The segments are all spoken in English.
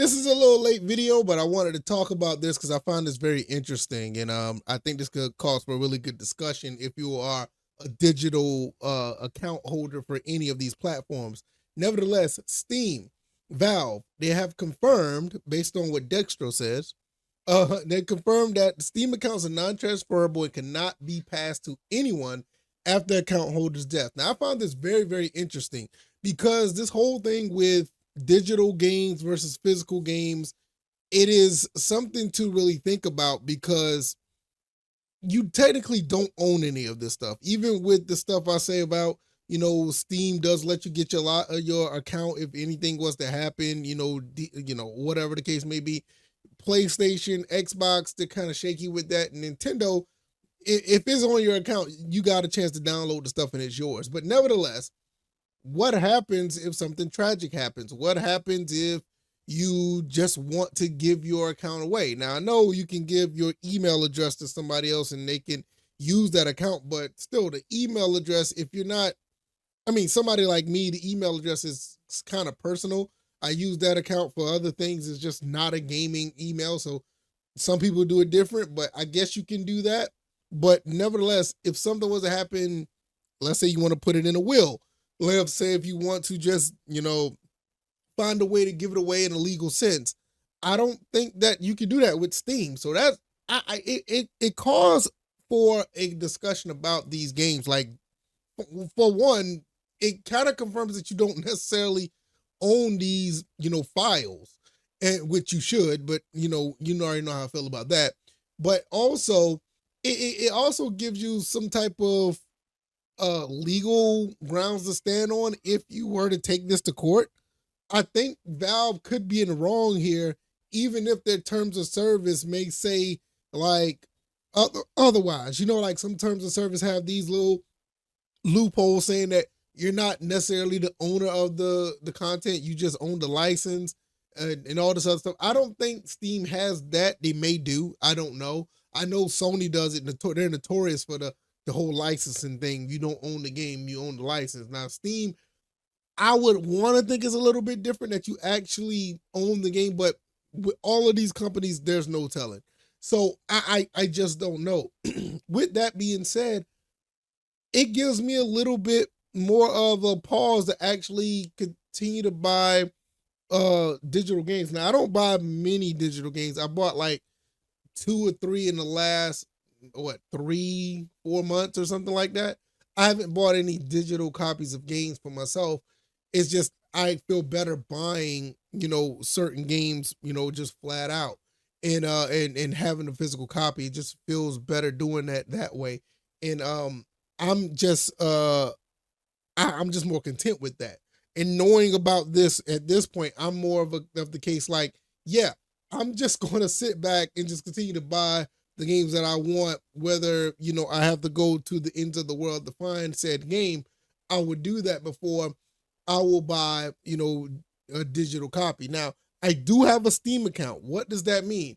this is a little late video, but I wanted to talk about this because I found this very interesting, and I think this could cause for a really good discussion if you are a digital account holder for any of these platforms. Nevertheless, Steam, Valve, they have confirmed, based on what Dextro says, they confirmed that Steam accounts are non-transferable and cannot be passed to anyone after account holder's death. Now, I found this very, very interesting because this whole thing with digital games versus physical games, it is something to really think about because you technically don't own any of this stuff. Even with the stuff I say about, Steam does let you get your account if anything was to happen, whatever the case may be. PlayStation, Xbox, they're kind of shaky with that. And Nintendo, if it's on your account, you got a chance to download the stuff and it's yours. But nevertheless, what happens if something tragic happens? What happens if you just want to give your account away? Now, I know you can give your email address to somebody else and they can use that account, but still, the email address, if you're not, somebody like me, the email address is kind of personal. I use that account for other things. It's just not a gaming email. So some people do it different, but I guess you can do that. But nevertheless, if something was to happen, let's say you want to put it in a will, let's say if you want to just, find a way to give it away in a legal sense, I don't think that you can do that with Steam. So that's, it calls for a discussion about these games. Like, for one, it kind of confirms that you don't necessarily own these, files, and which you should, but you already know how I feel about that. But also, it also gives you some type of legal grounds to stand on if you were to take this to court. I think Valve could be in the wrong here, even if their terms of service may say like otherwise. Like some terms of service have these little loopholes saying that you're not necessarily the owner of the content, you just own the license and all this other stuff. I don't think Steam has that. They may do. I don't know. I know Sony does it. They're notorious for the whole licensing thing. You don't own the game, you own the license. Now, Steam, I would want to think it's a little bit different that you actually own the game, but with all of these companies, there's no telling. So I just don't know. With that being said, it gives me a little bit more of a pause to actually continue to buy digital games. Now, I don't buy many digital games. I bought like 2 or 3 in the last 3-4 months or something like that. I haven't bought any digital copies of games for myself. It's just I feel better buying, certain games, just flat out. And having a physical copy, it just feels better doing that way. And I'm just I'm just more content with that. And knowing about this at this point, I'm more of the case like, yeah, I'm just going to sit back and just continue to buy the games that I want, whether, I have to go to the ends of the world to find said game. I would do that before I will buy, a digital copy. Now, I do have a Steam account. What does that mean?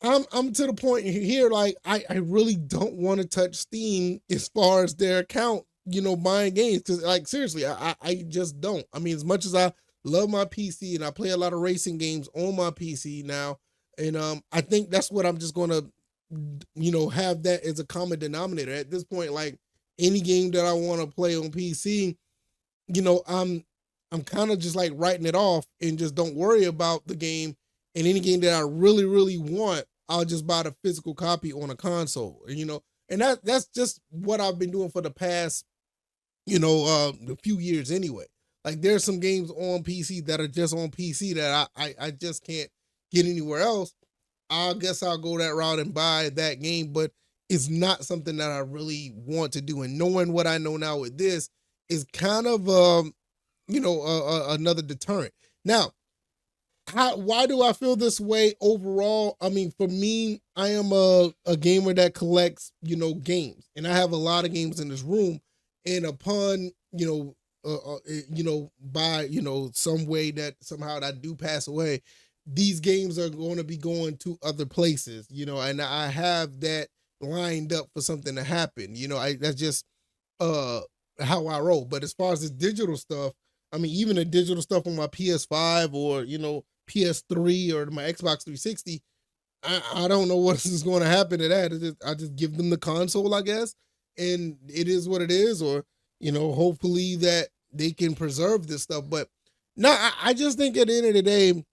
I'm to the point here, like, I really don't want to touch Steam as far as their account, buying games. Cause like, seriously, I just don't. As much as I love my PC and I play a lot of racing games on my PC now, and I think that's what I'm just gonna, have that as a common denominator. At this point, like any game that I want to play on PC, I'm kind of just like writing it off and just don't worry about the game. And any game that I really, really want, I'll just buy the physical copy on a console. And that's just what I've been doing for the past, a few years anyway. Like there's some games on PC that are just on PC that I just can't get anywhere else. I guess I'll go that route and buy that game, but it's not something that I really want to do. And knowing what I know now with this is kind of another deterrent. Now, why do I feel this way overall? For me, I am a gamer that collects, games, and I have a lot of games in this room. And upon, by, some way that somehow I do pass away, these games are going to be going to other places, and I have that lined up for something to happen. That's just how I roll. But as far as the digital stuff, even the digital stuff on my PS5 or PS3 or my Xbox 360, I don't know what is going to happen to that. I just give them the console, I guess, and it is what it is. Or hopefully that they can preserve this stuff. But no, I just think at the end of the day,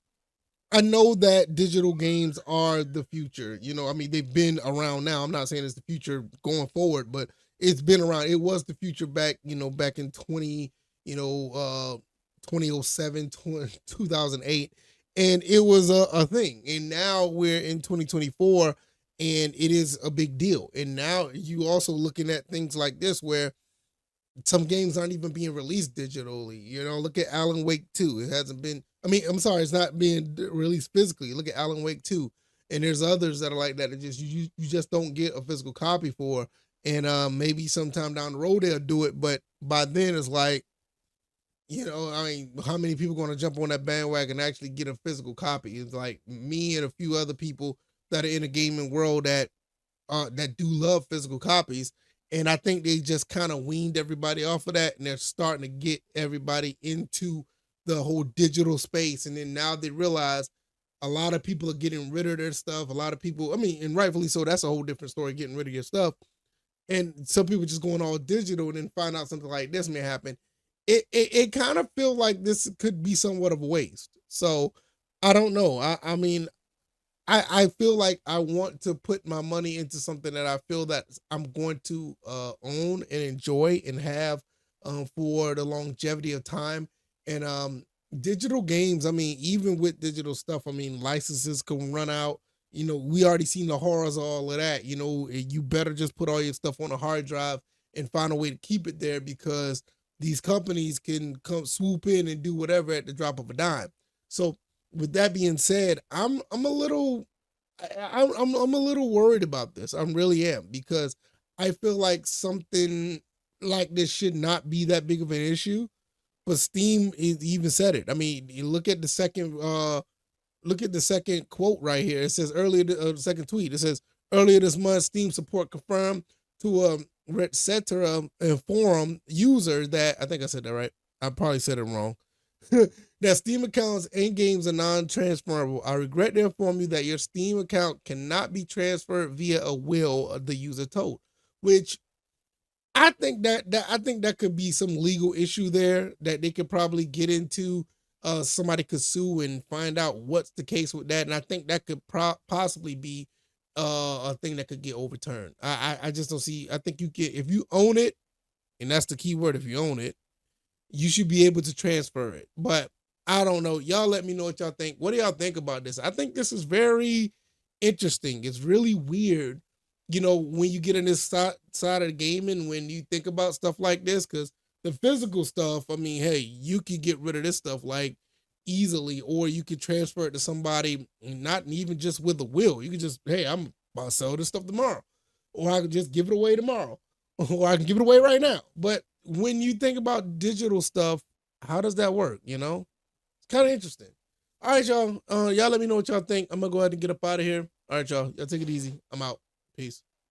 I know that digital games are the future. I mean, they've been around now. I'm not saying it's the future going forward, but it's been around. It was the future back in 2007, 2008, and it was a thing. And now we're in 2024, and it is a big deal. And now you also looking at things like this where some games aren't even being released digitally. Look at Alan Wake 2. It hasn't been, I mean, I'm sorry, it's not being released physically. Look at Alan Wake 2. And there's others that are like that just you just don't get a physical copy for. And maybe sometime down the road they'll do it, but by then it's like, I mean, how many people going to jump on that bandwagon and actually get a physical copy? It's like me and a few other people that are in the gaming world that do love physical copies. And I think they just kind of weaned everybody off of that, and they're starting to get everybody into the whole digital space. And then now they realize a lot of people are getting rid of their stuff. A lot of people, I mean, and rightfully so, that's a whole different story, getting rid of your stuff. And some people just going all digital and then find out something like this may happen. It kind of feel like this could be somewhat of a waste. So I don't know. I mean, I feel like I want to put my money into something that I feel that I'm going to own and enjoy and have for the longevity of time. And digital games, I mean, even with digital stuff, I mean, licenses can run out. We already seen the horrors of all of that. You better just put all your stuff on a hard drive and find a way to keep it there, because these companies can come swoop in and do whatever at the drop of a dime. So with that being said, I'm a little I'm a little worried about this. I really am, because I feel like something like this should not be that big of an issue. But Steam even said it. I mean, you look at the second quote right here. It says the second tweet. It says earlier this month, Steam support confirmed to a Retcetera forum user that, I think I said that right. I probably said it wrong. That Steam accounts and games are non-transferable. I regret to inform you that your Steam account cannot be transferred via a will, the user told. Which I think that could be some legal issue there that they could probably get into. Somebody could sue and find out what's the case with that, and I think that could possibly be a thing that could get overturned. I just don't see. I think if you own it, and that's the key word. If you own it, you should be able to transfer it. But I don't know. Y'all let me know what y'all think. What do y'all think about this? I think this is very interesting. It's really weird, when you get in this side of gaming, when you think about stuff like this, because the physical stuff, I mean, hey, you could get rid of this stuff like easily, or you could transfer it to somebody, not even just with a will. You could just, hey, I'm about to sell this stuff tomorrow, or I could just give it away tomorrow, or I can give it away right now. But when you think about digital stuff, how does that work? It's kind of interesting. All right, y'all. Y'all let me know what y'all think. I'm gonna go ahead and get up out of here. All right, y'all. Y'all take it easy. I'm out. Peace.